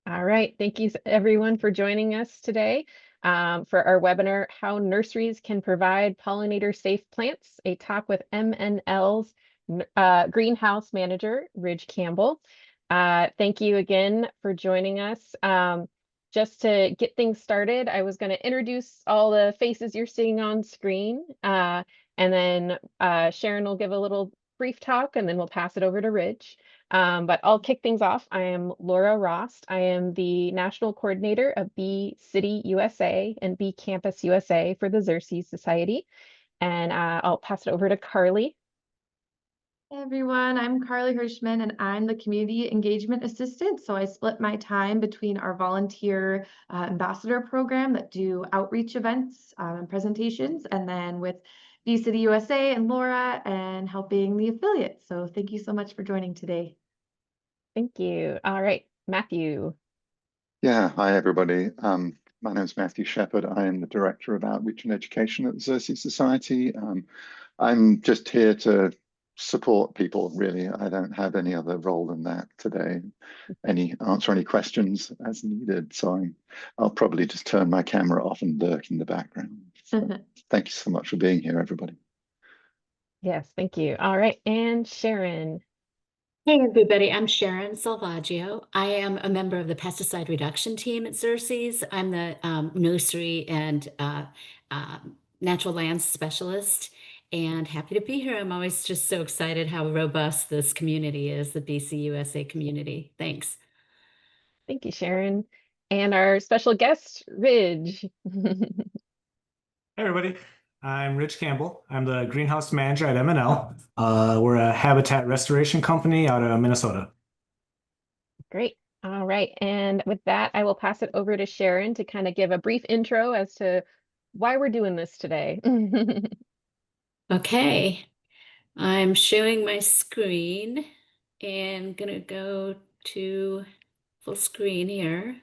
All right, thank you everyone for joining us today for our webinar, How Nurseries Can Provide Pollinator-Safe Plants, a talk with MNL's Greenhouse Manager, Ridge Campbell. Thank you again for joining us. Just to get things started, I was going to introduce all the faces you're seeing on screen, and then Sharon will give a little brief talk, and then we'll pass it over to Ridge. But I'll kick things off. I am Laura Rost. I am the National Coordinator of Bee City USA and Bee Campus USA for the Xerces Society. And I'll pass it over to Carly. Hey everyone, I'm Carly Hirschman and I'm the Community Engagement Assistant. So I split my time between our volunteer ambassador program that do outreach events and presentations, and then with Bee City USA and Laura and helping the affiliate. So thank you so much for joining today. Thank you. All right, Matthew. Yeah, hi everybody. My name is Matthew Shepherd. I am the Director of Outreach and Education at the Xerces Society. I'm just here to support people, really. I don't have any other role than that today. Answer any questions as needed. So I'll probably just turn my camera off and lurk in the background. So thank you so much for being here, everybody. Yes, thank you. All right, and Sharon. Hey everybody, I'm Sharon Salvaggio. I am a member of the pesticide reduction team at Xerces. I'm the nursery and natural lands specialist, and happy to be here. I'm always just so excited how robust this community is, the BC USA community. Thanks. Thank you, Sharon. And our special guest, Ridge. Hey everybody, I'm Rich Campbell. I'm the greenhouse manager at MNL. We're a habitat restoration company out of Minnesota. Great. All right. And with that, I will pass it over to Sharon to kind of give a brief intro as to why we're doing this today. Okay, I'm showing my screen and gonna go to full screen here.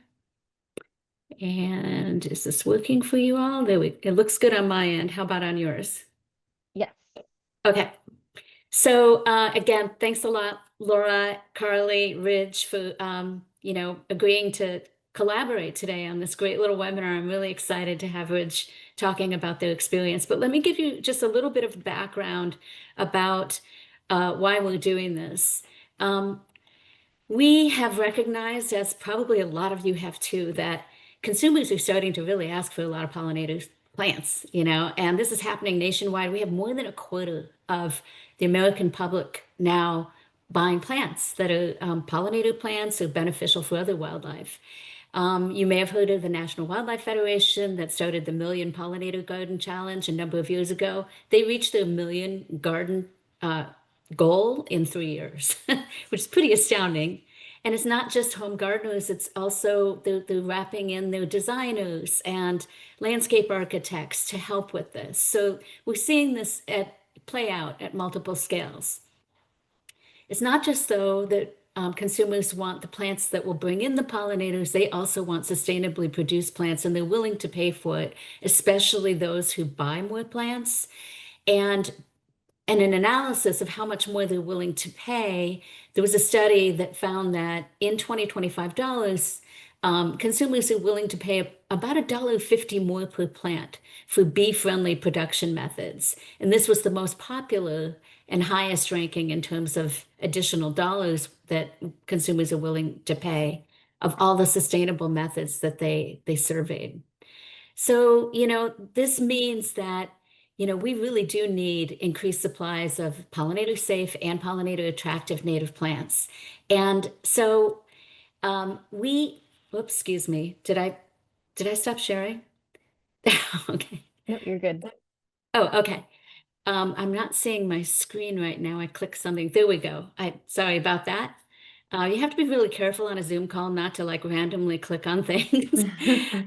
And is this working for you all? It looks good on my end. How about on yours? Yes. Okay. So again, thanks a lot, Laura, Carly, Ridge, for agreeing to collaborate today on this great little webinar. I'm really excited to have Ridge talking about their experience. But let me give you just a little bit of background about why we're doing this. We have recognized, as probably a lot of you have too, that consumers are starting to really ask for a lot of pollinators plants, and this is happening nationwide. We have more than a quarter of the American public now buying plants that are pollinator plants or beneficial for other wildlife. You may have heard of the National Wildlife Federation that started the Million Pollinator Garden Challenge a number of years ago. They reached their million garden goal in 3 years, which is pretty astounding. And it's not just home gardeners, it's also they're wrapping in their designers and landscape architects to help with this. So we're seeing this play out at multiple scales. It's not just though that consumers want the plants that will bring in the pollinators, they also want sustainably produced plants, and they're willing to pay for it, especially those who buy more plants. And an analysis of how much more they're willing to pay, there was a study that found that in 2025 dollars, consumers are willing to pay about $1.50 more per plant for bee-friendly production methods. And this was the most popular and highest ranking in terms of additional dollars that consumers are willing to pay of all the sustainable methods that they surveyed. So, this means that we really do need increased supplies of pollinator-safe and pollinator-attractive native plants. And so whoops, excuse me, did I stop sharing? Okay. Nope, you're good. Oh, okay. I'm not seeing my screen right now. I clicked something. There we go. Sorry about that. You have to be really careful on a Zoom call not to randomly click on things.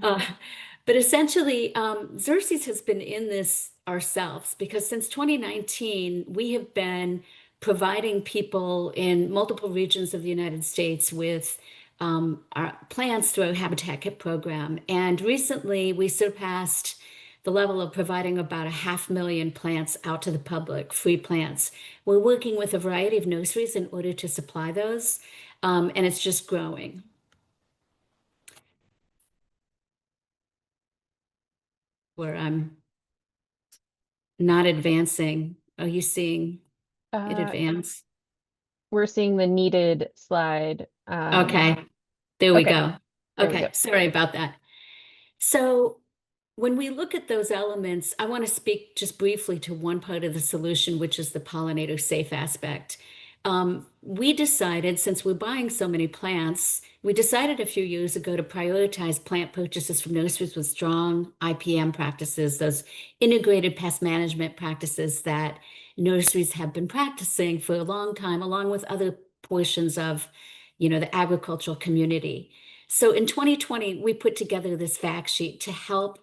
But essentially, Xerces has been in this ourselves because since 2019, we have been providing people in multiple regions of the United States with our plants through our Habitat Kit program. And recently, we surpassed the level of providing about 500,000 plants out to the public, free plants. We're working with a variety of nurseries in order to supply those, and it's just growing. where I'm not advancing. Are you seeing it advance? We're seeing the needed slide. Okay, there we okay, go. there we go. Okay, sorry about that. So when we look at those elements, I want to speak just briefly to one part of the solution, which is the pollinator-safe aspect. We decided, since we're buying so many plants, we decided a few years ago to prioritize plant purchases from nurseries with strong IPM practices, those integrated pest management practices that nurseries have been practicing for a long time, along with other portions of, the agricultural community. So in 2020, we put together this fact sheet to help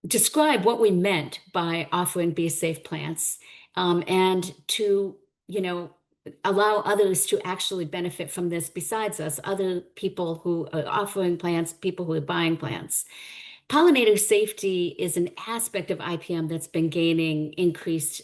describe what we meant by offering bee-safe plants, and to, allow others to actually benefit from this besides us, other people who are offering plants, people who are buying plants. Pollinator safety is an aspect of IPM that's been gaining increased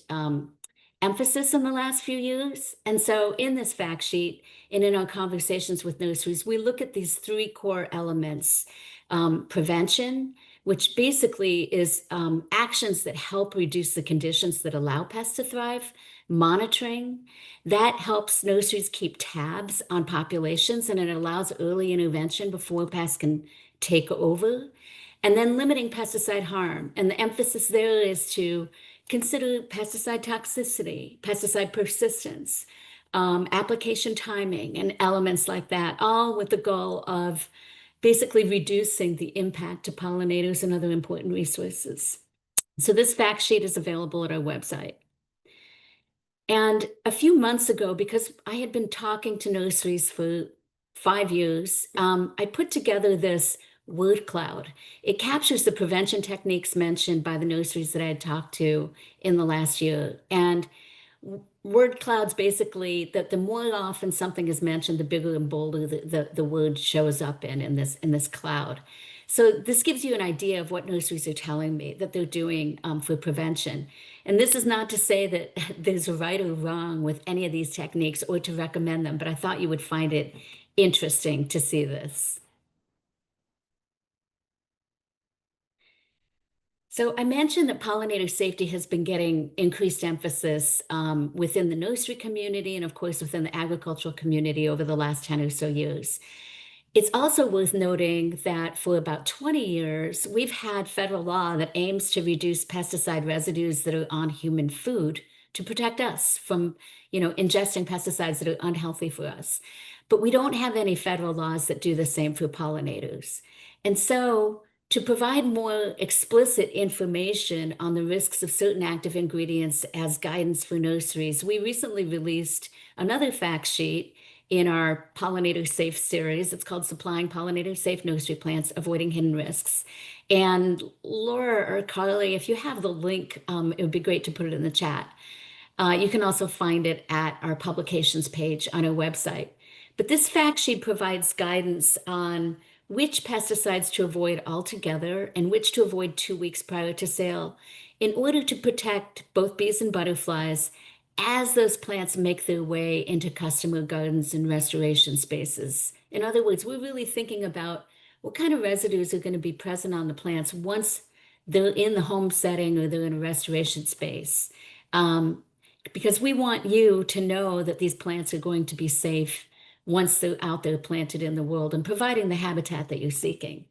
emphasis in the last few years. And so in this fact sheet and in our conversations with nurseries, we look at these three core elements: prevention, which basically is actions that help reduce the conditions that allow pests to thrive; monitoring, that helps nurseries keep tabs on populations and it allows early intervention before pests can take over; and then limiting pesticide harm. And the emphasis there is to consider pesticide toxicity, pesticide persistence, application timing, and elements like that, all with the goal of basically reducing the impact to pollinators and other important resources. So this fact sheet is available at our website. And a few months ago, because I had been talking to nurseries for 5 years, I put together this word cloud. It captures the prevention techniques mentioned by the nurseries that I had talked to in the last year. And word clouds basically that the more often something is mentioned, the bigger and bolder the word shows up in this cloud. So this gives you an idea of what nurseries are telling me that they're doing for prevention. And this is not to say that there's a right or wrong with any of these techniques or to recommend them, but I thought you would find it interesting to see this. So I mentioned that pollinator safety has been getting increased emphasis within the nursery community and of course within the agricultural community over the last 10 or so years. It's also worth noting that for about 20 years, we've had federal law that aims to reduce pesticide residues that are on human food to protect us from, ingesting pesticides that are unhealthy for us. But we don't have any federal laws that do the same for pollinators. And so to provide more explicit information on the risks of certain active ingredients as guidance for nurseries, we recently released another fact sheet in our Pollinator-Safe series. It's called Supplying Pollinator-Safe Nursery Plants, Avoiding Hidden Risks. And Laura or Carly, if you have the link, it would be great to put it in the chat. You can also find it at our publications page on our website. But this fact sheet provides guidance on which pesticides to avoid altogether and which to avoid 2 weeks prior to sale in order to protect both bees and butterflies as those plants make their way into customer gardens and restoration spaces. In other words, we're really thinking about what kind of residues are going to be present on the plants once they're in the home setting or they're in a restoration space. Because we want you to know that these plants are going to be safe once they're out there planted in the world and providing the habitat that you're seeking.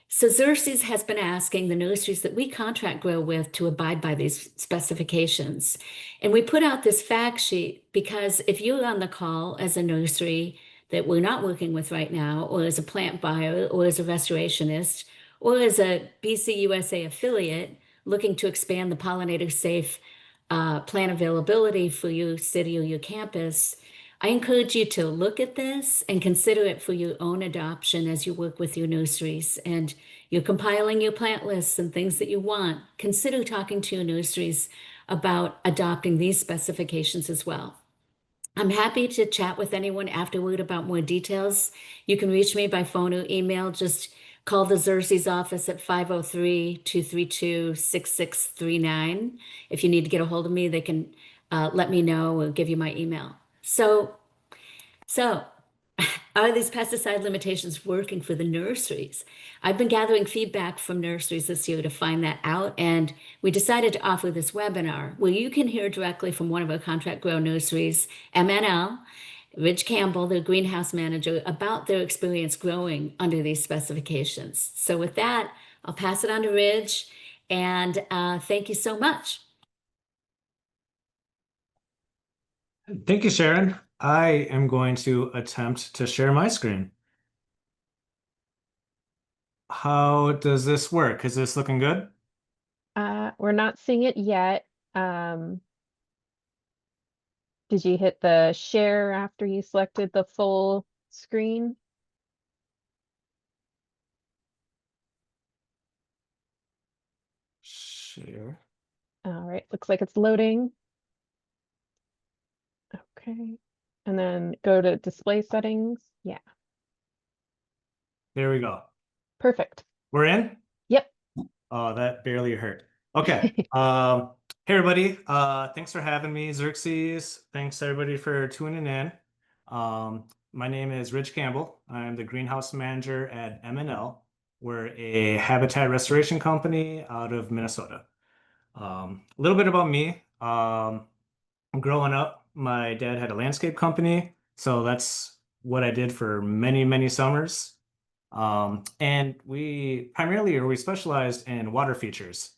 So Xerces has been asking the nurseries that we contract grow with to abide by these specifications. And we put out this fact sheet because if you're on the call as a nursery that we're not working with right now, or as a plant buyer, or as a restorationist, or as a BC USA affiliate looking to expand the pollinator-safe plant availability for your city or your campus, I encourage you to look at this and consider it for your own adoption as you work with your nurseries and you're compiling your plant lists and things that you want. Consider talking to your nurseries about adopting these specifications as well. I'm happy to chat with anyone afterward about more details. You can reach me by phone or email. Just call the Xerces office at 503-232-6639. If you need to get a hold of me, they can let me know or give you my email. So Are these pesticide limitations working for the nurseries? I've been gathering feedback from nurseries this year to find that out, and we decided to offer this webinar where you can hear directly from one of our contract grow nurseries, MNL, Rich Campbell, the greenhouse manager, about their experience growing under these specifications. So with that, I'll pass it on to Ridge, and thank you so much. Thank you, Sharon. I am going to attempt to share my screen. How does this work? Is this looking good? We're not seeing it yet. Did you hit the share after you selected the full screen? Share. All right, looks like it's loading. Okay, and then go to display settings. Yeah, There we go. perfect. We're in? Yep. Oh, that barely hurt. Okay. Hey everybody. Thanks for having me, Xerces. Thanks everybody for tuning in. My name is Rich Campbell. I'm the greenhouse manager at MNL. We're a habitat restoration company out of Minnesota. A little bit about me. Growing up, my dad had a landscape company, so that's what I did for many, many summers. And we specialized in water features.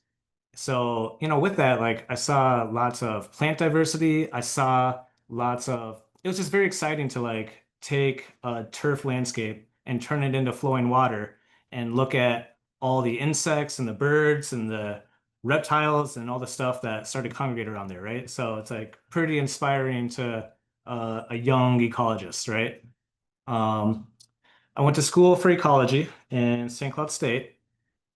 So, with that, like I saw lots of plant diversity. It was just very exciting to like take a turf landscape and turn it into flowing water and look at all the insects and the birds and the reptiles and all the stuff that started congregating around there, right? So it's like pretty inspiring to a young ecologist, right? Um, I went to school for ecology in St. Cloud State.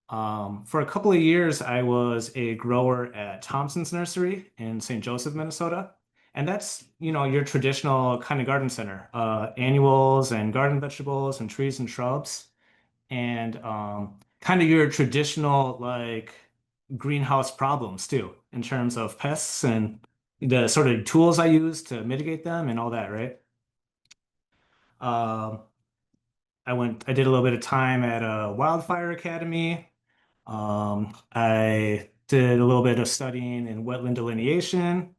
For a couple of years, I was a grower at Thompson's Nursery in St. Joseph, Minnesota. And that's, your traditional kind of garden center, annuals and garden vegetables and trees and shrubs. And kind of your traditional like greenhouse problems too, in terms of pests and the sort of tools I use to mitigate them and all that, right? Um, I did a little bit of time at a wildfire academy. I did a little bit of studying in wetland delineation.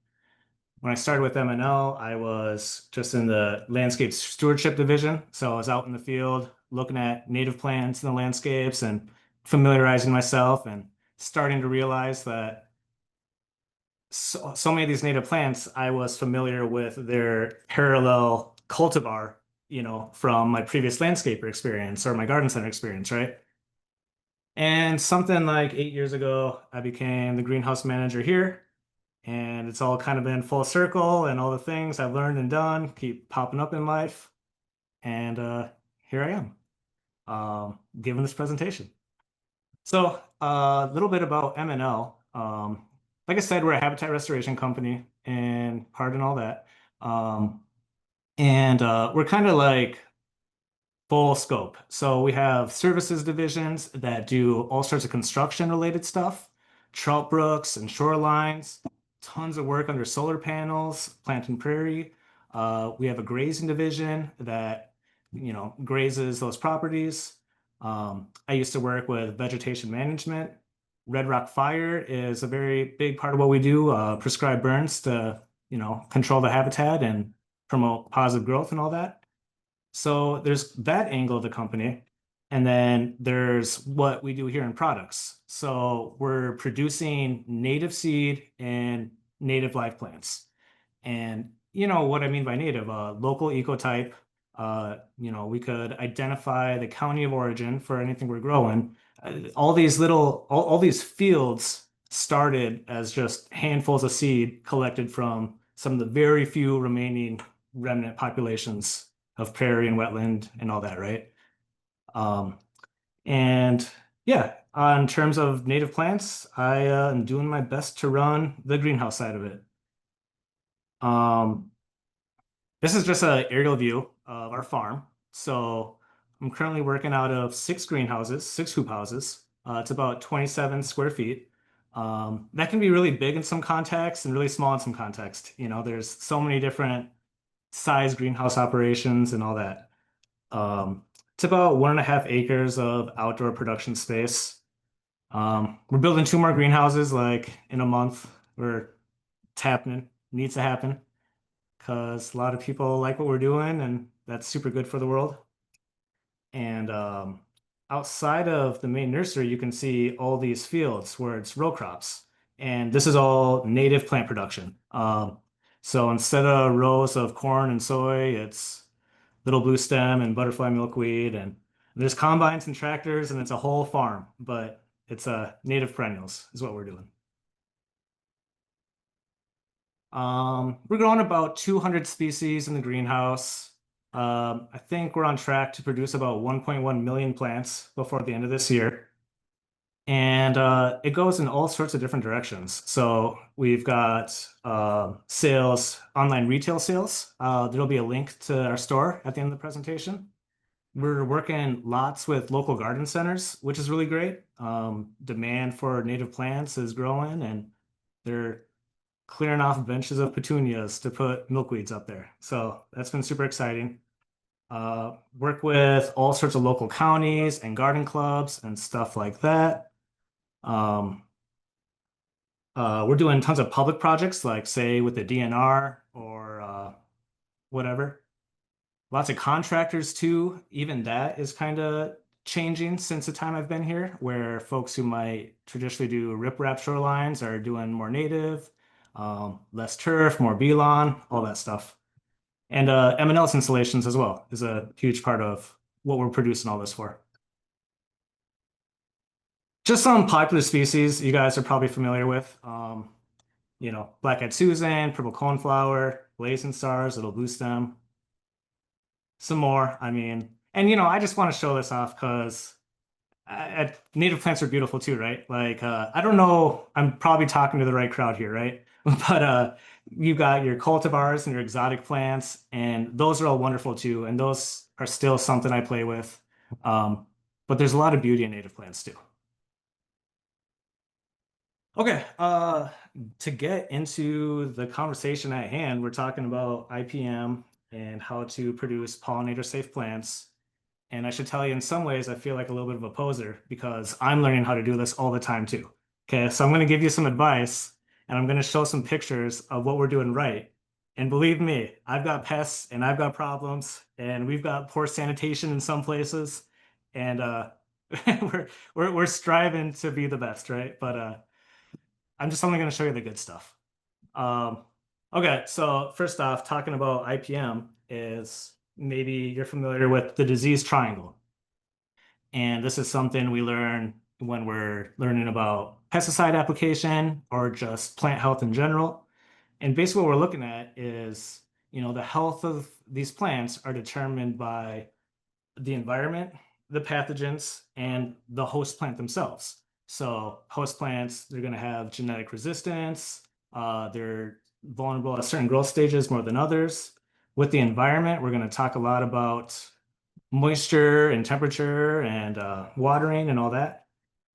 When I started with MNL, I was just in the landscape stewardship division. So I was out in the field looking at native plants in the landscapes and familiarizing myself and starting to realize that so many of these native plants, I was familiar with their parallel cultivar, from my previous landscaper experience or my garden center experience, right? And something like 8 years ago, I became the greenhouse manager here. And it's all kind of been full circle, and all the things I've learned and done keep popping up in life. And here I am, giving this presentation. So a little bit about MNL. Like I said, we're a habitat restoration company and part and all that. And we're kind of like full scope. So we have services divisions that do all sorts of construction related stuff, trout brooks and shorelines, tons of work under solar panels, plant and prairie. We have a grazing division that, grazes those properties. I used to work with vegetation management. Red Rock Fire is a very big part of what we do, prescribe burns to, control the habitat and promote positive growth and all that. So there's that angle of the company. And then there's what we do here in products. So we're producing native seed and native live plants. And what I mean by native, local ecotype, we could identify the county of origin for anything we're growing. All these fields started as just handfuls of seed collected from some of the very few remaining remnant populations of prairie and wetland and all that, right? And yeah, in terms of native plants, I am doing my best to run the greenhouse side of it. This is just an aerial view of our farm. So I'm currently working out of 6 greenhouses, 6 hoop houses. It's about 27 square feet. That can be really big in some context and really small in some context. There's so many different size greenhouse operations and all that. It's about 1.5 acres of outdoor production space. We're building 2 more greenhouses like in a month. It's happening, needs to happen because a lot of people like what we're doing, and that's super good for the world. And outside of the main nursery, you can see all these fields where it's row crops. And this is all native plant production. So instead of rows of corn and soy, it's little blue stem and butterfly milkweed. And there's combines and tractors, and it's a whole farm, but it's native perennials is what we're doing. We're growing about 200 species in the greenhouse. I think we're on track to produce about 1.1 million plants before the end of this year. And it goes in all sorts of different directions. So we've got sales, online retail sales. There'll be a link to our store at the end of the presentation. We're working lots with local garden centers, which is really great. Demand for native plants is growing, and they're clearing off benches of petunias to put milkweeds up there. So that's been super exciting. Work with all sorts of local counties and garden clubs and stuff like that. We're doing tons of public projects, like say with the DNR or whatever. Lots of contractors too. Even that is kind of changing since the time I've been here, where folks who might traditionally do riprap shorelines are doing more native, less turf, more B-lawn, all that stuff. And MNL installations as well is a huge part of what we're producing all this for. Just some popular species you guys are probably familiar with. Black-eyed Susan, purple coneflower, blazing stars, little blue stem. Some more, and I just want to show this off because native plants are beautiful too, right? Like, I don't know, I'm probably talking to the right crowd here, right? But you've got your cultivars and your exotic plants, and those are all wonderful too. And those are still something I play with. But there's a lot of beauty in native plants too. Okay, to get into the conversation at hand, we're talking about IPM and how to produce pollinator-safe plants. And I should tell you, in some ways, I feel like a little bit of a poser because I'm learning how to do this all the time too. Okay, so I'm going to give you some advice, and I'm going to show some pictures of what we're doing right. And believe me, I've got pests and I've got problems, and we've got poor sanitation in some places, and we're striving to be the best, right? But I'm just only going to show you the good stuff. Okay, so first off, talking about IPM is maybe you're familiar with the disease triangle. And this is something we learn when we're learning about pesticide application or just plant health in general. And basically what we're looking at is, the health of these plants are determined by the environment, the pathogens, and the host plant themselves. So host plants, they're going to have genetic resistance. They're vulnerable at certain growth stages more than others. With the environment, we're going to talk a lot about moisture and temperature and watering and all that.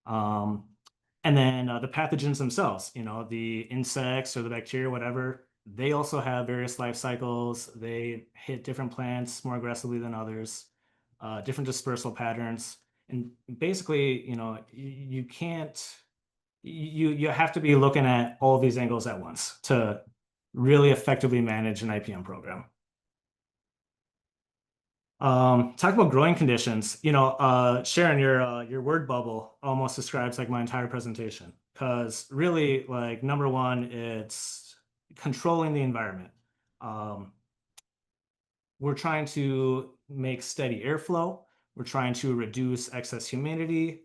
And then the pathogens themselves, the insects or the bacteria, whatever, they also have various life cycles. They hit different plants more aggressively than others, different dispersal patterns. And basically, you can't, you have to be looking at all these angles at once to really effectively manage an IPM program. Talk about growing conditions. Sharon, your word bubble almost describes like my entire presentation because really, like number one, it's controlling the environment. We're trying to make steady airflow. We're trying to reduce excess humidity.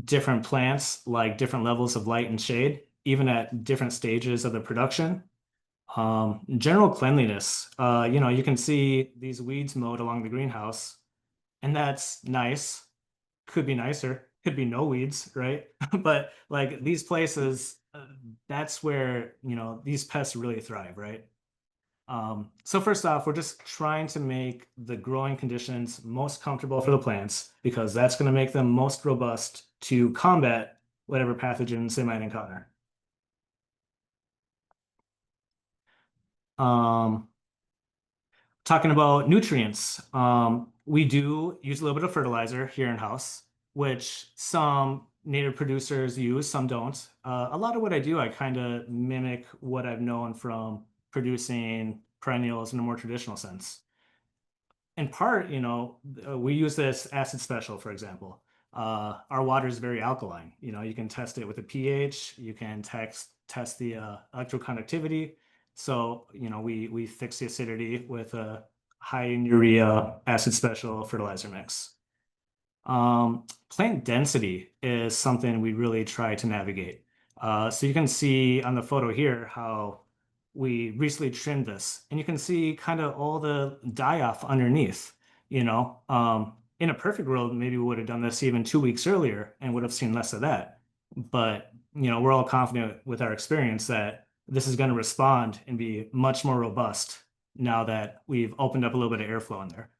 Different plants like different levels of light and shade, even at different stages of the production. General cleanliness, you can see these weeds mowed along the greenhouse, and that's nice. Could be nicer, could be no weeds, right? But like these places, that's where, these pests really thrive, right? So first off, we're just trying to make the growing conditions most comfortable for the plants because that's going to make them most robust to combat whatever pathogens they might encounter. talking about nutrients, we do use a little bit of fertilizer here in house, which some native producers use, some don't. A lot of what I do, I kind of mimic what I've known from producing perennials in a more traditional sense. In part, we use this acid special, for example. Our water is very alkaline. You can test it with a pH, you can test the electroconductivity. So, we fix the acidity with a high urea acid special fertilizer mix. Plant density is something we really try to navigate. So you can see on the photo here how we recently trimmed this, and you can see kind of all the die-off underneath. In a perfect world, maybe we would have done this even 2 weeks earlier and would have seen less of that. But we're all confident with our experience that this is going to respond and be much more robust now that we've opened up a little bit of airflow in there.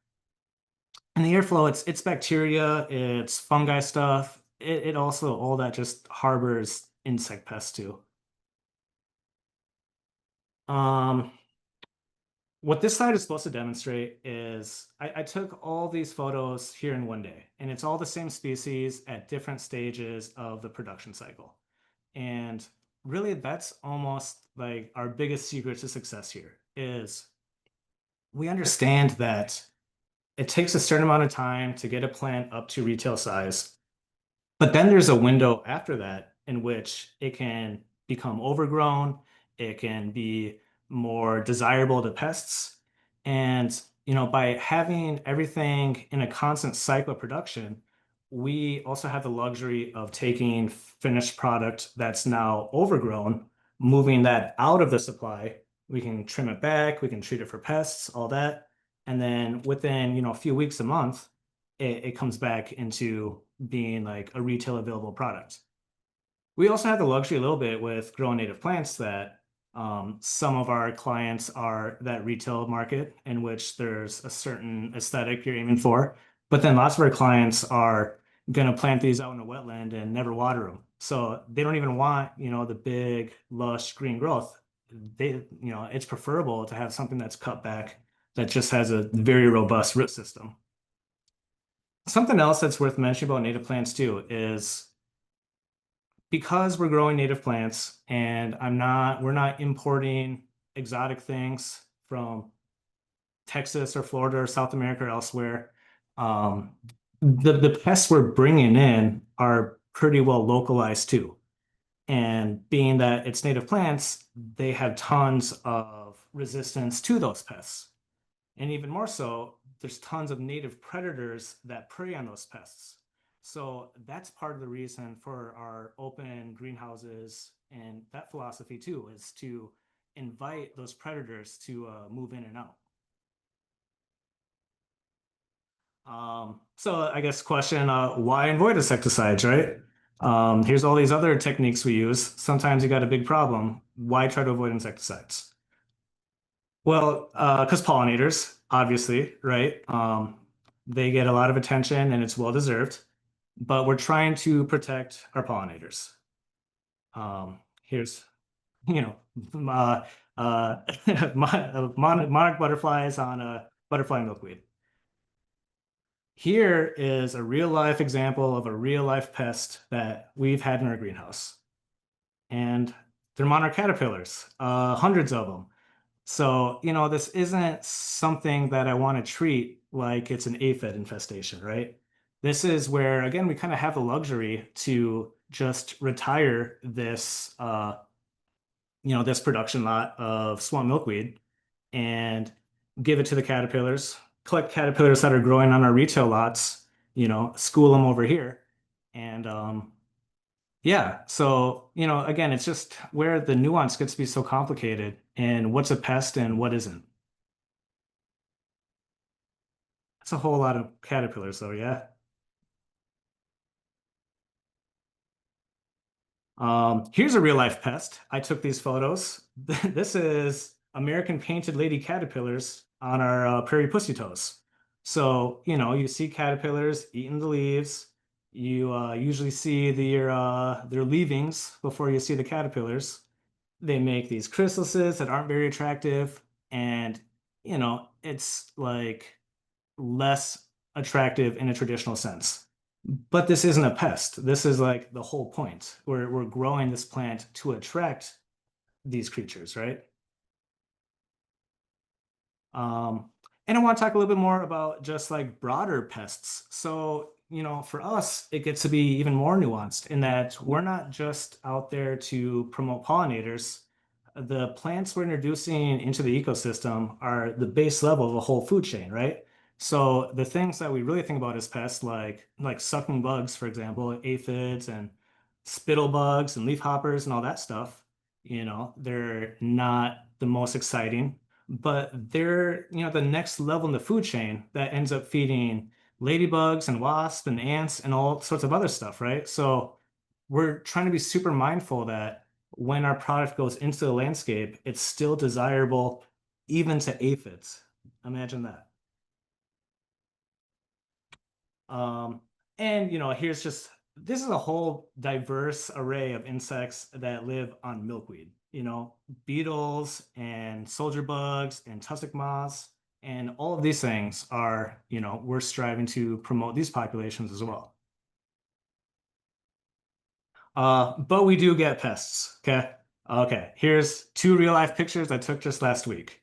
And the airflow, it's bacteria, it's fungi stuff. It also, all that just harbors insect pests too. What this slide is supposed to demonstrate is I took all these photos here in one day, and it's all the same species at different stages of the production cycle. And really, that's almost like our biggest secret to success here is we understand that it takes a certain amount of time to get a plant up to retail size. But then there's a window after that in which it can become overgrown, it can be more desirable to pests. And, by having everything in a constant cycle of production, we also have the luxury of taking finished product that's now overgrown, moving that out of the supply. We can trim it back, we can treat it for pests, all that. And then within, a few weeks, a month, it comes back into being like a retail available product. We also have the luxury a little bit with growing native plants that some of our clients are that retail market in which there's a certain aesthetic you're aiming for, but then lots of our clients are going to plant these out in a wetland and never water them. So they don't even want, the big, lush green growth. It's preferable to have something that's cut back that just has a very robust root system. Something else that's worth mentioning about native plants too is because we're growing native plants and we're not importing exotic things from Texas or Florida or South America or elsewhere, the pests we're bringing in are pretty well localized too. And being that it's native plants, they have tons of resistance to those pests. And even more so, there's tons of native predators that prey on those pests. So that's part of the reason for our open greenhouses and that philosophy too, is to invite those predators to move in and out. So I guess question, why avoid insecticides, right? Here's all these other techniques we use. Sometimes you got a big problem. Why try to avoid insecticides? Well, because pollinators, obviously, right? They get a lot of attention and it's well deserved, but we're trying to protect our pollinators. Here's, monarch butterflies on a butterfly milkweed. Here is a real life example of a real life pest that we've had in our greenhouse. And they're monarch caterpillars, hundreds of them. So, this isn't something that I want to treat like it's an aphid infestation, right? This is where, again, we kind of have the luxury to just retire this, this production lot of swamp milkweed and give it to the caterpillars, collect caterpillars that are growing on our retail lots, school them over here. And yeah, so, again, it's just where the nuance gets to be so complicated and what's a pest and what isn't. That's a whole lot of caterpillars though, yeah. Here's a real life pest. I took these photos. This is American painted lady caterpillars on our prairie pussy toes. So, you see caterpillars eating the leaves. You usually see their leavings before you see the caterpillars. They make these chrysalises that aren't very attractive. And, it's like less attractive in a traditional sense. But this isn't a pest. This is like the whole point. We're growing this plant to attract these creatures, right? And I want to talk a little bit more about just like broader pests. So, for us, it gets to be even more nuanced in that we're not just out there to promote pollinators. The plants we're introducing into the ecosystem are the base level of a whole food chain, right? So the things that we really think about as pests, like sucking bugs, for example, aphids and spittle bugs and leafhoppers and all that stuff, they're not the most exciting, but they're, the next level in the food chain that ends up feeding ladybugs and wasps and ants and all sorts of other stuff, right? So we're trying to be super mindful that when our product goes into the landscape, it's still desirable even to aphids. Imagine that. And this is a whole diverse array of insects that live on milkweed, beetles and soldier bugs and tussock moths, and all of these things are, we're striving to promote these populations as well. But we do get pests, okay? Okay, here's 2 real-life pictures I took just last week.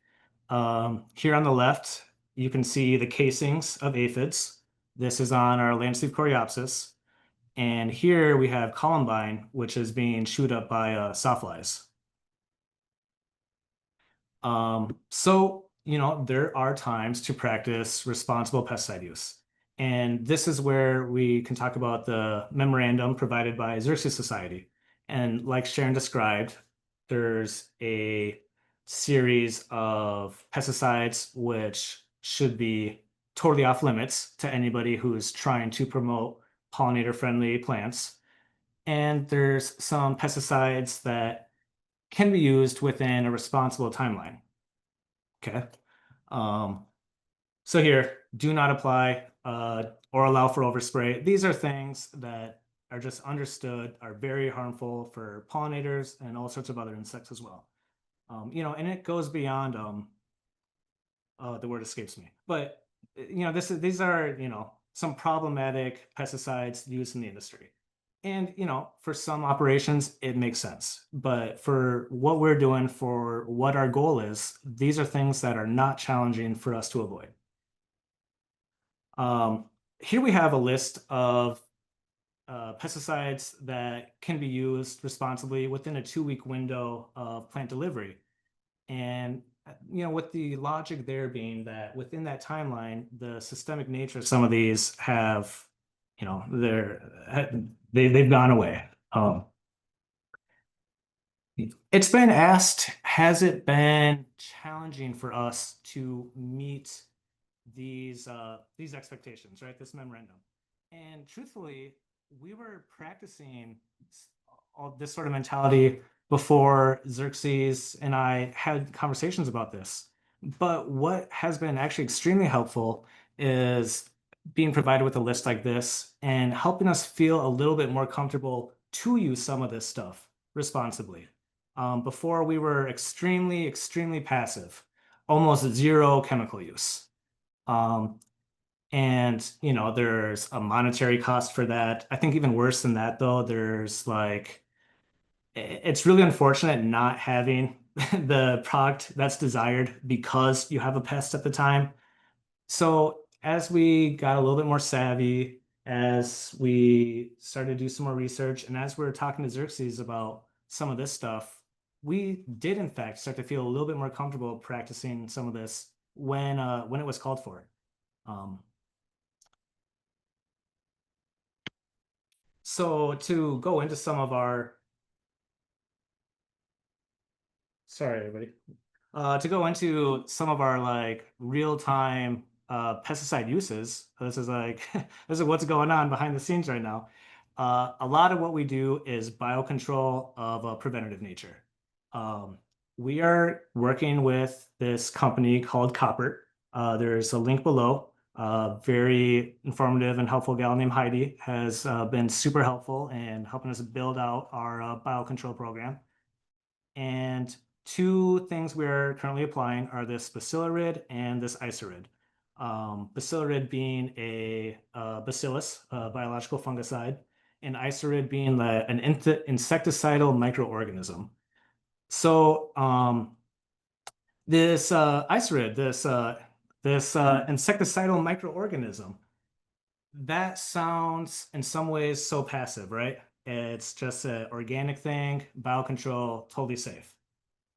Here on the left, you can see the casings of aphids. This is on our landsleeve coreopsis. And here we have columbine, which is being chewed up by sawflies. So, there are times to practice responsible pesticide use. And this is where we can talk about the memorandum provided by Xerces Society. And like Sharon described, there's a series of pesticides which should be totally off limits to anybody who is trying to promote pollinator-friendly plants. And there's some pesticides that can be used within a responsible timeline. Okay. So here, do not apply or allow for overspray. These are things that are just understood are very harmful for pollinators and all sorts of other insects as well. And it goes beyond the word escapes me, but these are some problematic pesticides used in the industry. And for some operations it makes sense, but for what we're doing, for what our goal is, these are things that are not challenging for us to avoid. Here we have a list of pesticides that can be used responsibly within a 2-week window of plant delivery. And with the logic there being that within that timeline, the systemic nature of some of these have, they've gone away. It's been asked, has it been challenging for us to meet these expectations, right? This memorandum. And truthfully, we were practicing all this sort of mentality before Xerces and I had conversations about this. But what has been actually extremely helpful is being provided with a list like this and helping us feel a little bit more comfortable to use some of this stuff responsibly. Before we were extremely, extremely passive, almost 0 chemical use. And there's a monetary cost for that. I think even worse than that, though, there's it's really unfortunate not having the product that's desired because you have a pest at the time. So as we got a little bit more savvy, as we started to do some more research, and as we were talking to Xerces about some of this stuff, we did in fact start to feel a little bit more comfortable practicing some of this when it was called for. So to go into some of our, sorry everybody, to go into some of our real-time pesticide uses, this is this is what's going on behind the scenes right now. A lot of what we do is biocontrol of a preventative nature. We are working with this company called Copper. There's a link below. Very informative and helpful gal named Heidi has been super helpful in helping us build out our biocontrol program. And two things we're currently applying are this bacillariid and this isarid. Bacillariid being a bacillus, a biological fungicide, and isarid being an insecticidal microorganism. So this isarid, this insecticidal microorganism, that sounds in some ways so passive, right? It's just an organic thing, biocontrol, totally safe.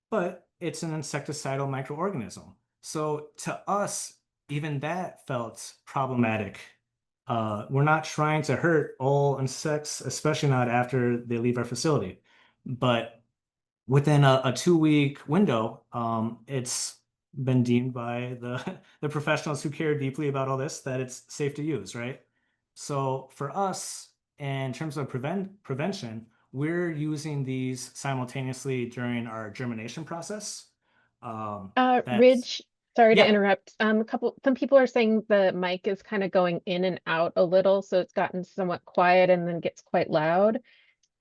But it's an insecticidal microorganism. So to us, even that felt problematic. We're not trying to hurt all insects, especially not after they leave our facility. But within a 2-week window, it's been deemed by the professionals who care deeply about all this that it's safe to use, right? So for us, in terms of prevention, we're using these simultaneously during our germination process. That's Ridge, sorry to yeah. interrupt. Some people are saying the mic is kind of going in and out a little, so it's gotten somewhat quiet and then gets quite loud.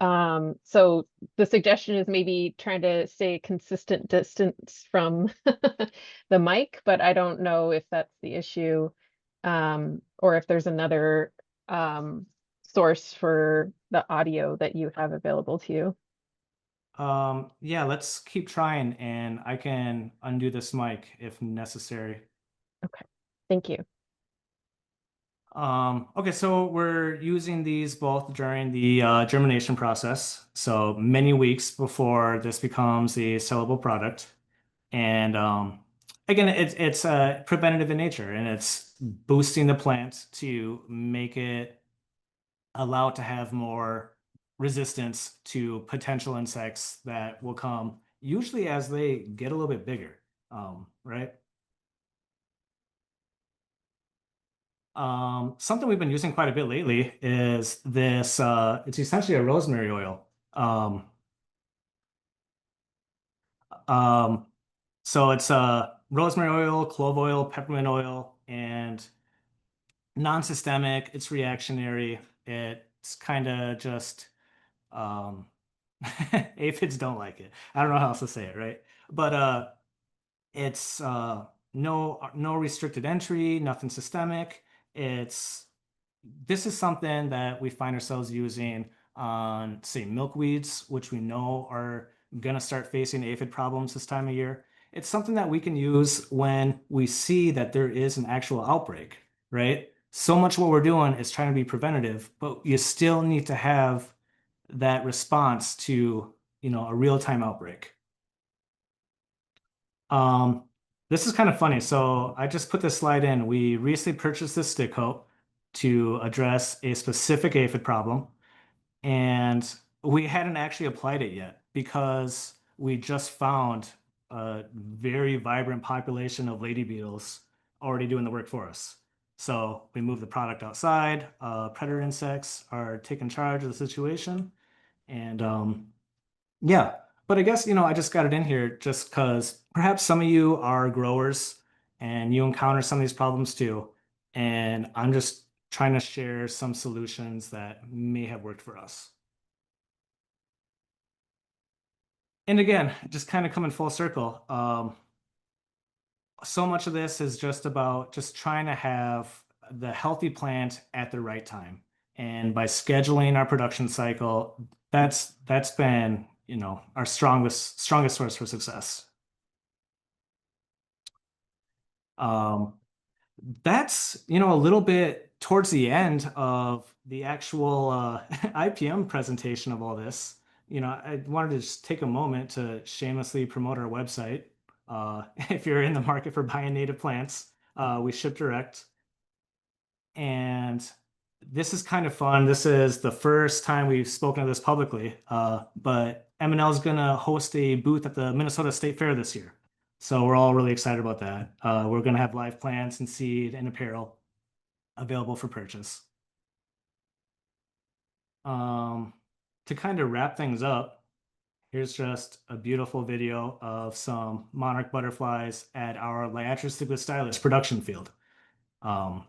So the suggestion is maybe trying to stay a consistent distance from the mic, but I don't know if that's the issue, or if there's another source for the audio that you have available to you. Yeah, let's keep trying, and I can undo this mic if necessary. Okay, thank you. Okay, so we're using these both during the germination process, so many weeks before this becomes a sellable product. And again, it's preventative in nature, and it's boosting the plant to make it allow it to have more resistance to potential insects that will come usually as they get a little bit bigger, right? Something we've been using quite a bit lately is this, it's essentially a rosemary oil. So it's rosemary oil, clove oil, peppermint oil, and non-systemic, it's reactionary. It's kind of just aphids don't like it. I don't know how else to say it, right? But it's no restricted entry, nothing systemic. This is something that we find ourselves using on, say, milkweeds, which we know are gonna start facing aphid problems this time of year. It's something that we can use when we see that there is an actual outbreak, right? So much what we're doing is trying to be preventative, but you still need to have that response to, a real-time outbreak. This is kind of funny. So I just put this slide in. We recently purchased this stick coat to address a specific aphid problem, and we hadn't actually applied it yet because we just found a very vibrant population of lady beetles already doing the work for us. So we moved the product outside. Predator insects are taking charge of the situation, and yeah. But I guess, I just got it in here just because perhaps some of you are growers and you encounter some of these problems too. And I'm just trying to share some solutions that may have worked for us. And again, just kind of coming full circle. So much of this is just about just trying to have the healthy plant at the right time. And by scheduling our production cycle, that's been, our strongest source for success. That's, a little bit towards the end of the actual IPM presentation of all this. I wanted to just take a moment to shamelessly promote our website. If you're in the market for buying native plants, we ship direct. And this is kind of fun. This is the first time we've spoken of this publicly, but MNL is going to host a booth at the Minnesota State Fair this year. So we're all really excited about that. We're going to have live plants and seed and apparel available for purchase. To kind of wrap things up, here's just a beautiful video of some monarch butterflies at our Liatris stylus production field. And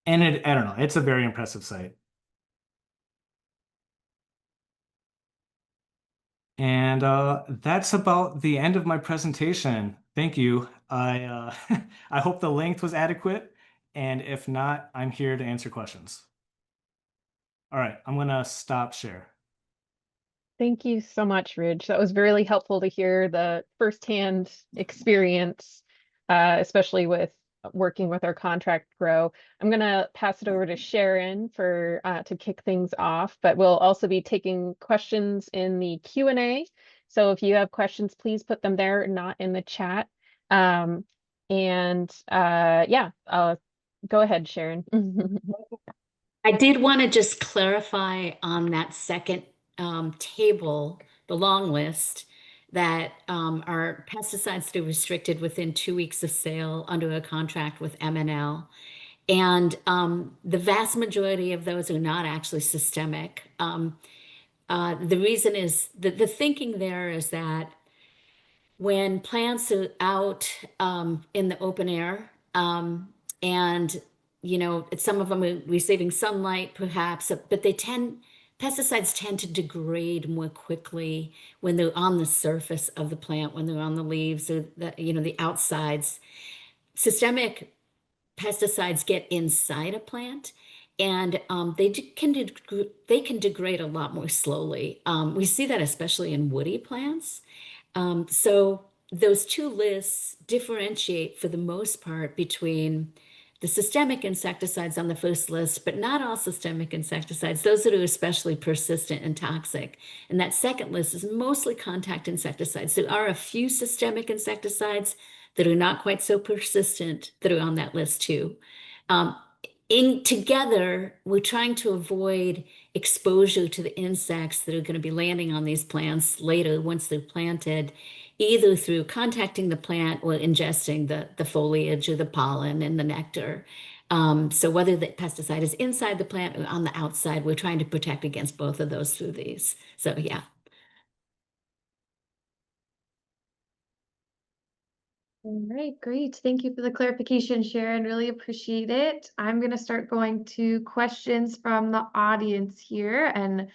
I don't know, it's a very impressive site. And that's about the end of my presentation. Thank you. I hope the length was adequate, and if not, I'm here to answer questions. All right, I'm gonna stop share. Thank you so much, Ridge. That was really helpful to hear the firsthand experience, especially with working with our contract grow. I'm gonna pass it over to Sharon for to kick things off, but we'll also be taking questions in the Q&A. So if you have questions, please put them there, not in the chat. Yeah, go ahead, Sharon. I did want to just clarify on that second table, the long list, that our pesticides that are restricted within 2 weeks of sale under a contract with MNL. And the vast majority of those are not actually systemic. The reason is that the thinking there is that when plants are out in the open air, and some of them are receiving sunlight perhaps, but pesticides tend to degrade more quickly when they're on the surface of the plant, when they're on the leaves or the outsides. Systemic pesticides get inside a plant, and they can degrade a lot more slowly. We see that especially in woody plants. So those two lists differentiate for the most part between the systemic insecticides on the first list, but not all systemic insecticides, those that are especially persistent and toxic. And that second list is mostly contact insecticides. There are a few systemic insecticides that are not quite so persistent that are on that list too. Together, we're trying to avoid exposure to the insects that are going to be landing on these plants later once they're planted, either through contacting the plant or ingesting the foliage or the pollen and the nectar. So whether the pesticide is inside the plant or on the outside, we're trying to protect against both of those through these. So yeah. All right, great. Thank you for the clarification, Sharon. Really appreciate it. I'm going to start going to questions from the audience here. And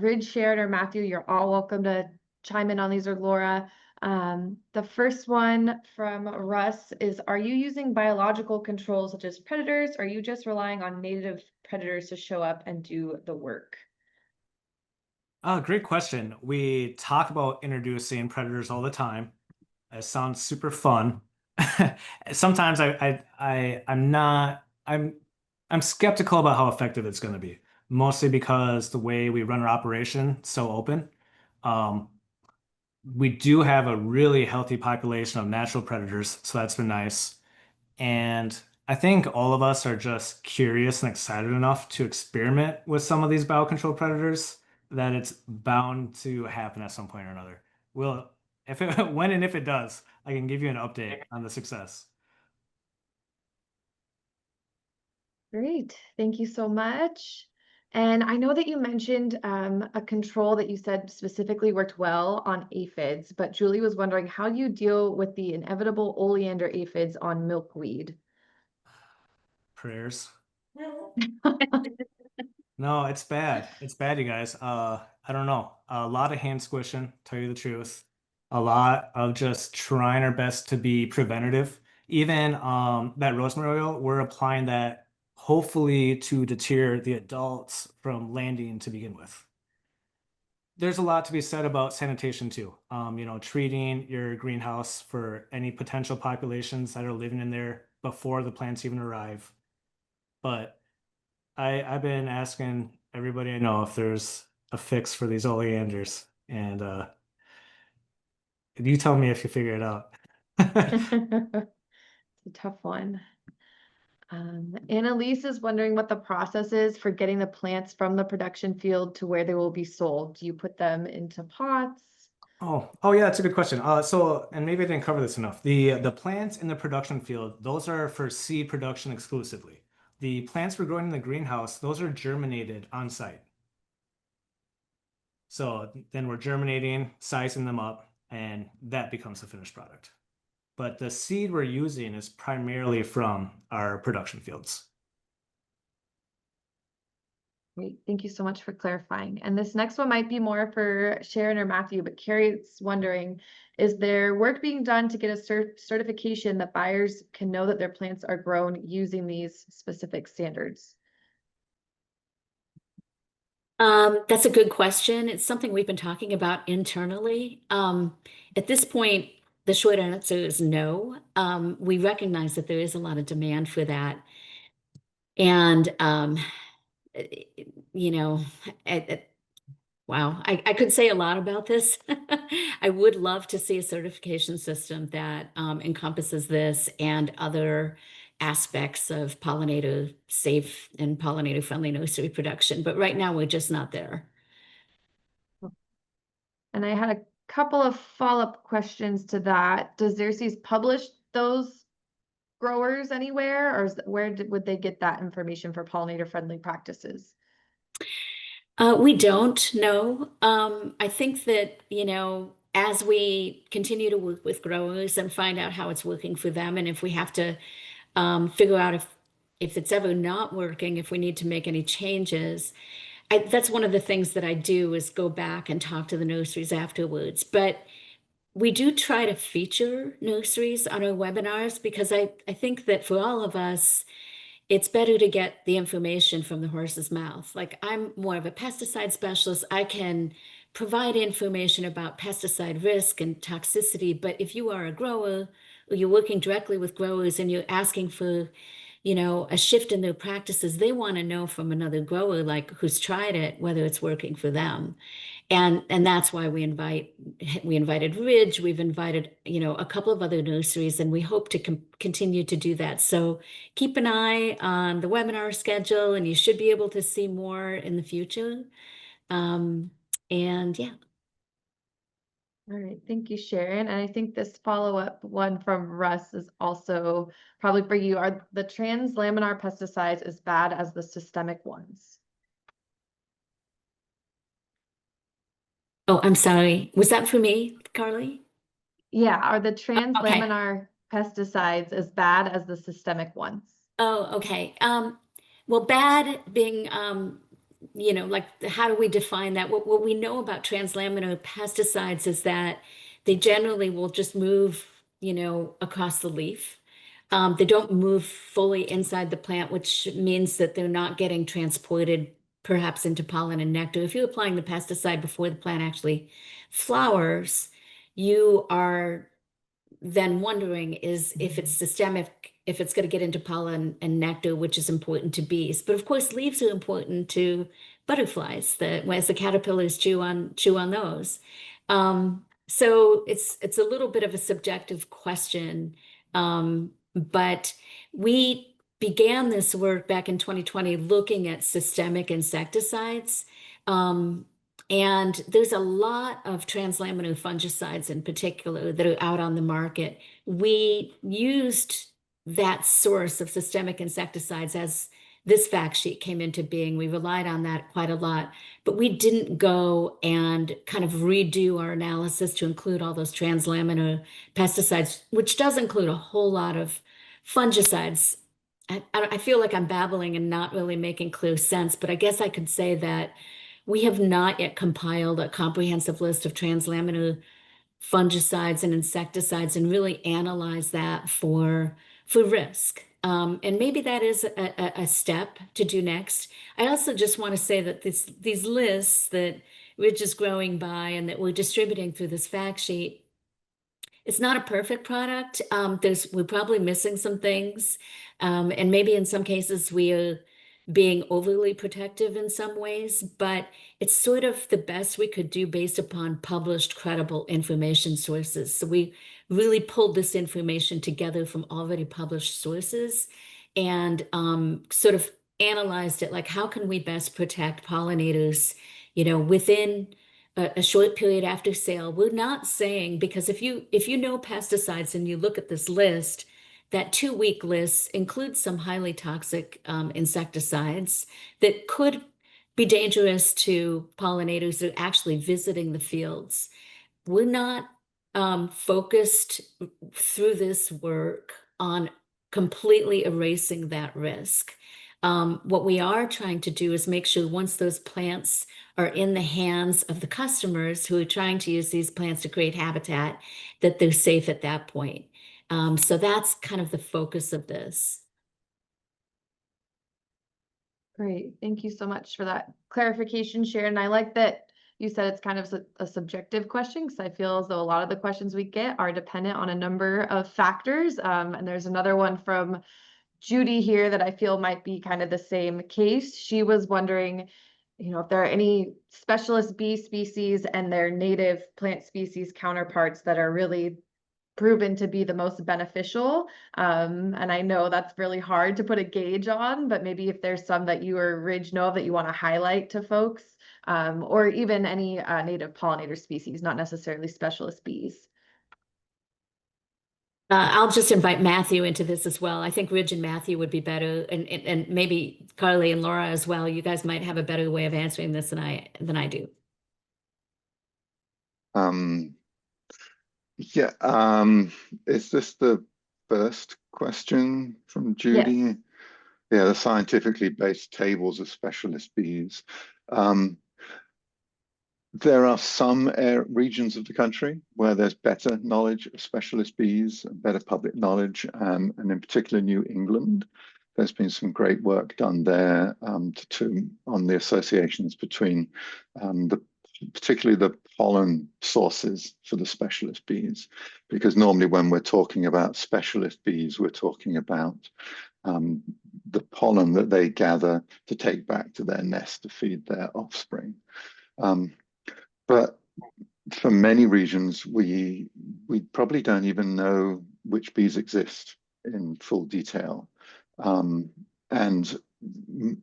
Ridge, Sharon, or Matthew, you're all welcome to chime in on these, or Laura. The first one from Russ is, are you using biological controls such as predators? Or are you just relying on native predators to show up and do the work? Great question. We talk about introducing predators all the time. It sounds super fun. Sometimes I'm skeptical about how effective it's going to be, mostly because the way we run our operation is so open. We do have a really healthy population of natural predators, so that's been nice. And I think all of us are just curious and excited enough to experiment with some of these biocontrol predators that it's bound to happen at some point or another. When and if it does, I can give you an update on the success. Great, thank you so much. And I know that you mentioned a control that you said specifically worked well on aphids, but Julie was wondering how you deal with the inevitable oleander aphids on milkweed. Prayers. No, it's bad. It's bad, you guys. I don't know. A lot of hand squishing, tell you the truth. A lot of just trying our best to be preventative. Even that rosemary oil, we're applying that hopefully to deter the adults from landing to begin with. There's a lot to be said about sanitation too. Treating your greenhouse for any potential populations that are living in there before the plants even arrive. But I've been asking everybody I know if there's a fix for these oleanders, and you tell me if you figure it out. It's a tough one. Annalise is wondering what the process is for getting the plants from the production field to where they will be sold. Do you put them into pots? Oh yeah, that's a good question. And maybe I didn't cover this enough. The plants in the production field, those are for seed production exclusively. The plants we're growing in the greenhouse, those are germinated on site. So then we're germinating, sizing them up, and that becomes the finished product. But the seed we're using is primarily from our production fields. Great, thank you so much for clarifying. And this next one might be more for Sharon or Matthew, but Carrie's wondering, is there work being done to get a certification that buyers can know that their plants are grown using these specific standards? That's a good question. It's something we've been talking about internally. At this point, the short answer is no. We recognize that there is a lot of demand for that. And, you know, wow, I could say a lot about this. I would love to see a certification system that encompasses this and other aspects of pollinator safe and pollinator friendly nursery production. But right now, we're just not there. And I had a couple of follow-up questions to that. Does Xerces publish those growers anywhere, or would they get that information for pollinator friendly practices? We don't know. I think that, as we continue to work with growers and find out how it's working for them, and if we have to figure out if it's ever not working, if we need to make any changes, that's one of the things that I do is go back and talk to the nurseries afterwards. But we do try to feature nurseries on our webinars because I think that for all of us, it's better to get the information from the horse's mouth. Like, I'm more of a pesticide specialist. I can provide information about pesticide risk and toxicity, but if you are a grower or you're working directly with growers and you're asking for, a shift in their practices, they want to know from another grower, like who's tried it, whether it's working for them. And that's why we invited Ridge, we've invited, a couple of other nurseries, and we hope to continue to do that. So keep an eye on the webinar schedule, and you should be able to see more in the future. And yeah. All right, thank you, Sharon. And I think this follow-up one from Russ is also probably for you. Are the translaminar pesticides as bad as the systemic ones? Oh, I'm sorry. Was that for me, Carly? Yeah, are the translaminar pesticides as bad as the systemic ones? Oh, okay. Well, bad being, like, how do we define that? What we know about translaminar pesticides is that they generally will just move, across the leaf. They don't move fully inside the plant, which means that they're not getting transported perhaps into pollen and nectar. If you're applying the pesticide before the plant actually flowers, you are then wondering is if it's systemic, if it's going to get into pollen and nectar, which is important to bees. But of course, leaves are important to butterflies, as the caterpillars chew on those. So it's a little bit of a subjective question, but we began this work back in 2020 looking at systemic insecticides. And there's a lot of translaminar fungicides in particular that are out on the market. We used that source of systemic insecticides as this fact sheet came into being. We relied on that quite a lot, but we didn't go and kind of redo our analysis to include all those translaminar pesticides, which does include a whole lot of fungicides. I feel like I'm babbling and not really making clear sense, but I guess I could say that we have not yet compiled a comprehensive list of translaminar fungicides and insecticides and really analyze that for risk. And maybe that is a step to do next. I also just want to say that these lists that Ridge is growing by and that we're distributing through this fact sheet, it's not a perfect product. We're probably missing some things. And maybe in some cases we are being overly protective in some ways, but it's sort of the best we could do based upon published credible information sources. So we really pulled this information together from already published sources and sort of analyzed it, like how can we best protect pollinators, within a short period after sale. We're not saying, because if you know pesticides and you look at this list, that 2-week list includes some highly toxic insecticides that could be dangerous to pollinators that are actually visiting the fields. We're not focused through this work on completely erasing that risk. What we are trying to do is make sure once those plants are in the hands of the customers who are trying to use these plants to create habitat, that they're safe at that point. So that's kind of the focus of this. Great. Thank you so much for that clarification, Sharon. I like that you said it's kind of a subjective question, because I feel as though a lot of the questions we get are dependent on a number of factors. And there's another one from Judy here that I feel might be kind of the same case. She was wondering, if there are any specialist bee species and their native plant species counterparts that are really proven to be the most beneficial. And I know that's really hard to put a gauge on, but maybe if there's some that you or Ridge know of that you want to highlight to folks, or even any native pollinator species, not necessarily specialist bees. I'll just invite Matthew into this as well. I think Ridge and Matthew would be better, and maybe Carly and Laura as well. You guys might have a better way of answering this than I do. Yeah, is this the first question from Judy? Yes. Yeah, the scientifically based tables of specialist bees. There are some regions of the country where there's better knowledge of specialist bees, better public knowledge, and in particular New England. There's been some great work done there on the associations between particularly the pollen sources for the specialist bees, because normally when we're talking about specialist bees, we're talking about the pollen that they gather to take back to their nest to feed their offspring. But for many regions, we probably don't even know which bees exist in full detail, and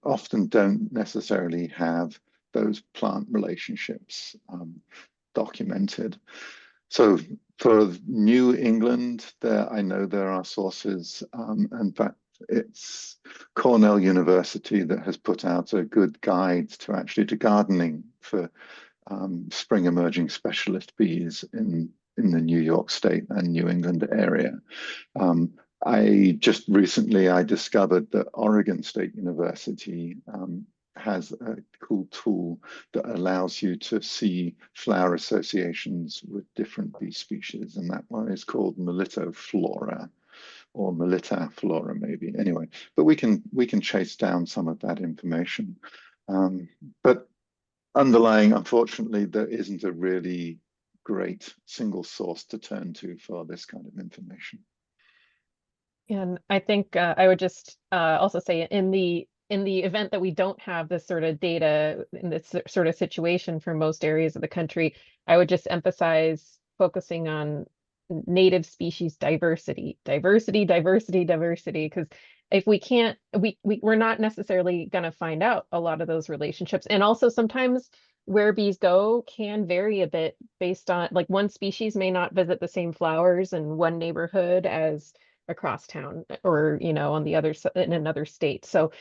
often don't necessarily have those plant relationships documented. So for New England, I know there are sources. In fact, it's Cornell University that has put out a good guide to gardening for spring emerging specialist bees in the New York State and New England area. I just recently discovered that Oregon State University has a cool tool that allows you to see flower associations with different bee species, and that one is called Melitoflora, or Melitaflora maybe. Anyway, but we can chase down some of that information. But underlying, unfortunately, there isn't a really great single source to turn to for this kind of information. And I think I would just also say in the event that we don't have this sort of data in this sort of situation for most areas of the country, I would just emphasize focusing on native species diversity, because if we can't, we're not necessarily going to find out a lot of those relationships. And also sometimes where bees go can vary a bit based on, like, one species may not visit the same flowers in one neighborhood as across town, or on the other side in another state. So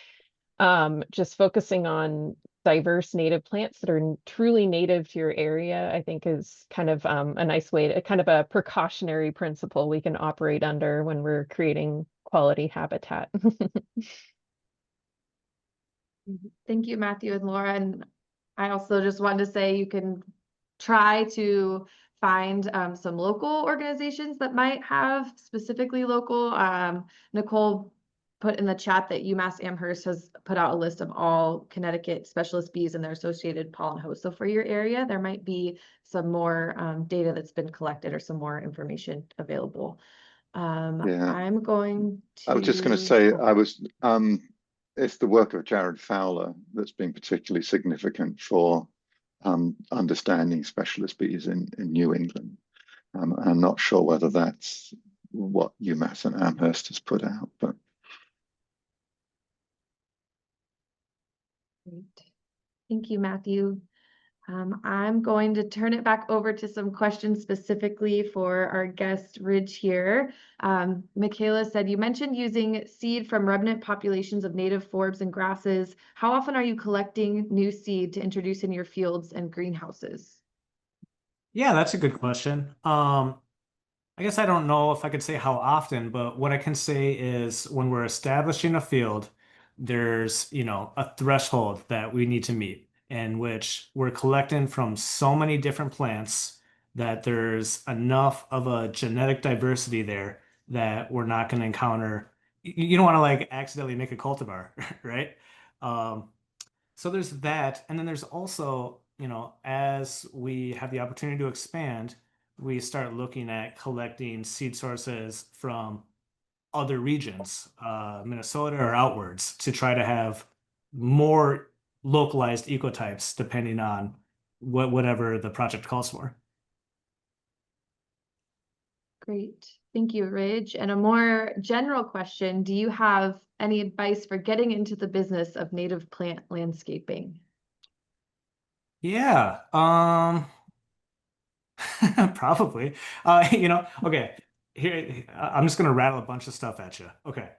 just focusing on diverse native plants that are truly native to your area, I think is kind of a nice way to, kind of a precautionary principle we can operate under when we're creating quality habitat. Thank you, Matthew and Laura. And I also just wanted to say you can try to find some local organizations that might have specifically local. Nicole put in the chat that UMass Amherst has put out a list of all Connecticut specialist bees and their associated pollen hosts. So for your area, there might be some more data that's been collected or some more information available. Yeah. I'm going to... I was just going to say, it's the work of Jared Fowler that's been particularly significant for understanding specialist bees in New England. I'm not sure whether that's what UMass and Amherst has put out, but. Great. Thank you, Matthew. I'm going to turn it back over to some questions specifically for our guest Ridge here. Michaela said, you mentioned using seed from remnant populations of native forbs and grasses. How often are you collecting new seed to introduce in your fields and greenhouses? Yeah, that's a good question. I guess I don't know if I could say how often, but what I can say is when we're establishing a field, there's, a threshold that we need to meet in which we're collecting from so many different plants that there's enough of a genetic diversity there that we're not going to encounter. You don't want to like accidentally make a cultivar, right? Um, so there's that. And then there's also, as we have the opportunity to expand, we start looking at collecting seed sources from other regions, Minnesota or outwards, to try to have more localized ecotypes depending on whatever the project calls for. Great. Thank you, Ridge. And a more general question, do you have any advice for getting into the business of native plant landscaping? Yeah, probably. Okay. Here, I'm just gonna rattle a bunch of stuff at you. Okay.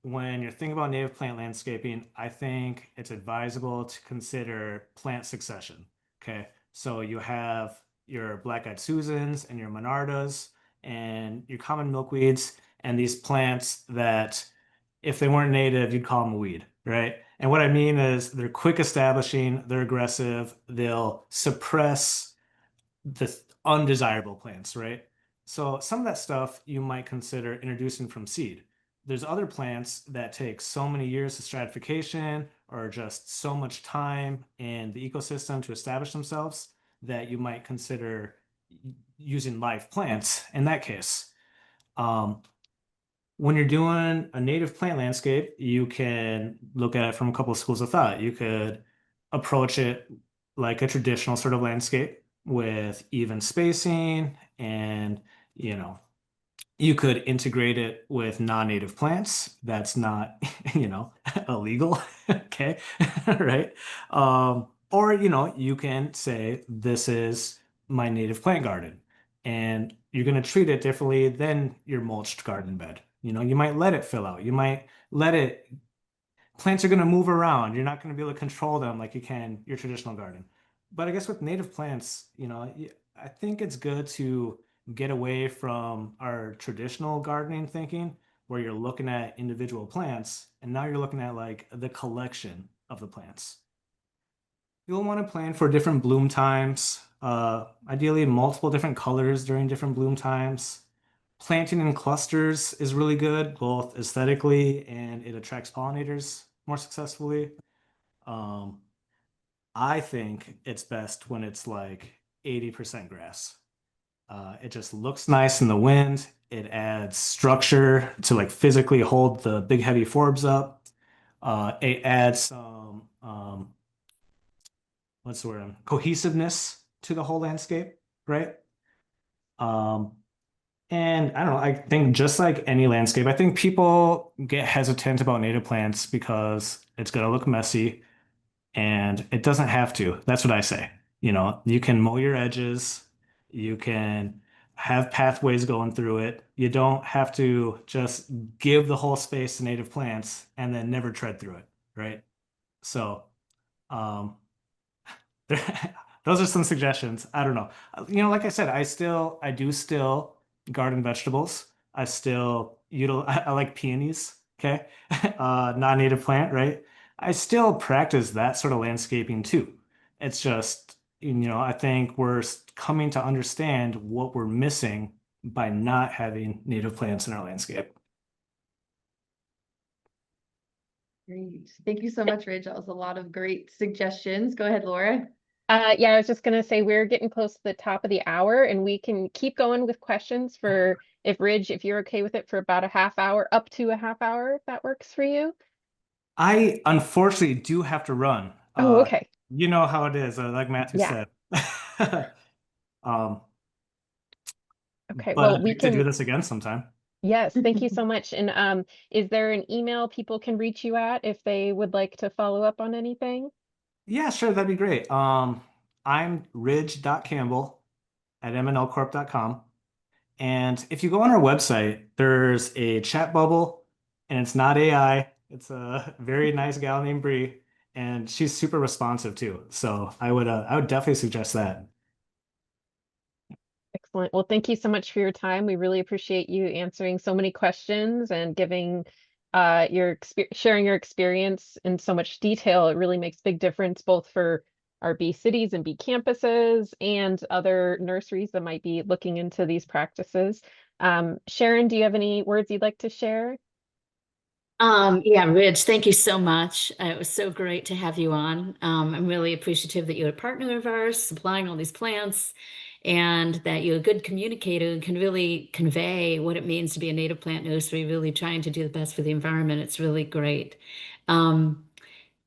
When you're thinking about native plant landscaping, I think it's advisable to consider plant succession. Okay. So you have your black-eyed Susans and your Monardas and your common milkweeds and these plants that if they weren't native, you'd call them a weed, right? And what I mean is they're quick establishing, they're aggressive, they'll suppress the undesirable plants, right? So some of that stuff you might consider introducing from seed. There's other plants that take so many years of stratification or just so much time in the ecosystem to establish themselves that you might consider using live plants in that case. When you're doing a native plant landscape, you can look at it from a couple of schools of thought. You could approach it like a traditional sort of landscape with even spacing and, you could integrate it with non-native plants. That's not, illegal. Okay. Right. Or, you can say, this is my native plant garden. And you're going to treat it differently than your mulched garden bed. You might let it fill out. You might let it, plants are going to move around. You're not going to be able to control them like you can your traditional garden. But I guess with native plants, I think it's good to get away from our traditional gardening thinking where you're looking at individual plants and now you're looking at like the collection of the plants. You'll want to plan for different bloom times, ideally multiple different colors during different bloom times. Planting in clusters is really good, both aesthetically and it attracts pollinators more successfully. I think it's best when it's like 80% grass. It just looks nice in the wind. It adds structure to like physically hold the big heavy forbs up. It adds some what's the word? Cohesiveness to the whole landscape, right? And I don't know, I think just like any landscape, I think people get hesitant about native plants because it's going to look messy and it doesn't have to. That's what I say. You can mow your edges, you can have pathways going through it. You don't have to just give the whole space to native plants and then never tread through it, right? So, um, those are some suggestions. I don't know. Like I said, I do still garden vegetables. I like peonies. Okay. Non-native plant, right? I still practice that sort of landscaping too. It's just, I think we're coming to understand what we're missing by not having native plants in our landscape. Great. Thank you so much, Ridge. That was a lot of great suggestions. Go ahead, Laura. Yeah, I was just gonna say we're getting close to the top of the hour and we can keep going with questions for if you're okay with it for about a half hour, up to a half hour, if that works for you. I unfortunately do have to run. Oh, okay. You know how it is, like Matthew Yeah. said. Okay, But well, I'd we like to do can, this again sometime. yes, thank you so much. And is there an email people can reach you at if they would like to follow up on anything? Yeah, sure, that'd be great. I'm ridge.campbell@mnlcorp.com. And if you go on our website, there's a chat bubble, and it's not AI. It's a very nice gal named Bree, and she's super responsive too. So I would definitely suggest that. Excellent. Well, thank you so much for your time. We really appreciate you answering so many questions and giving sharing your experience in so much detail. It really makes a big difference both for our bee cities and bee campuses and other nurseries that might be looking into these practices. Sharon, do you have any words you'd like to share? Yeah, Ridge, thank you so much. It was so great to have you on. I'm really appreciative that you're a partner of ours, supplying all these plants, and that you're a good communicator and can really convey what it means to be a native plant nursery, really trying to do the best for the environment. It's really great.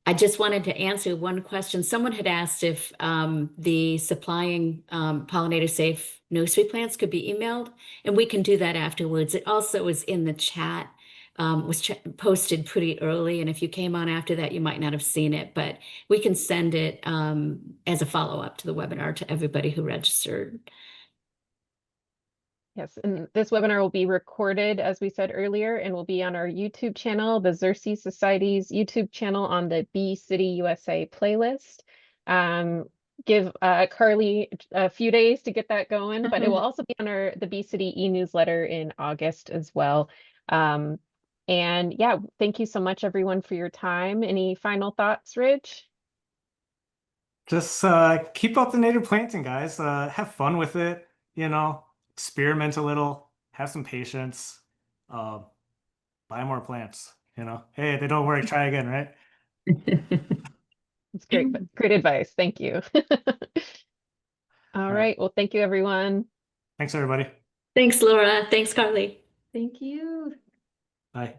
I just wanted to answer one question. Someone had asked if the supplying pollinator-safe nursery plants could be emailed, and we can do that afterwards. It also is in the chat, was posted pretty early, and if you came on after that, you might not have seen it, but we can send it as a follow-up to the webinar to everybody who registered. Yes, and this webinar will be recorded, as we said earlier, and will be on our YouTube channel, the Xerces Society's YouTube channel on the Bee City USA playlist. Give Carly a few days to get that going, but it will also be on the Bee City e-newsletter in August as well. And yeah, thank you so much, everyone, for your time. Any final thoughts, Ridge? Just keep up the native planting, guys. Have fun with it, experiment a little, have some patience, buy more plants, Hey, if they don't work, try again, right? It's great, great advice. Thank you. All right. Well, thank you, everyone. Thanks, everybody. Thanks, Laura. Thanks, Carly. Thank you. Bye.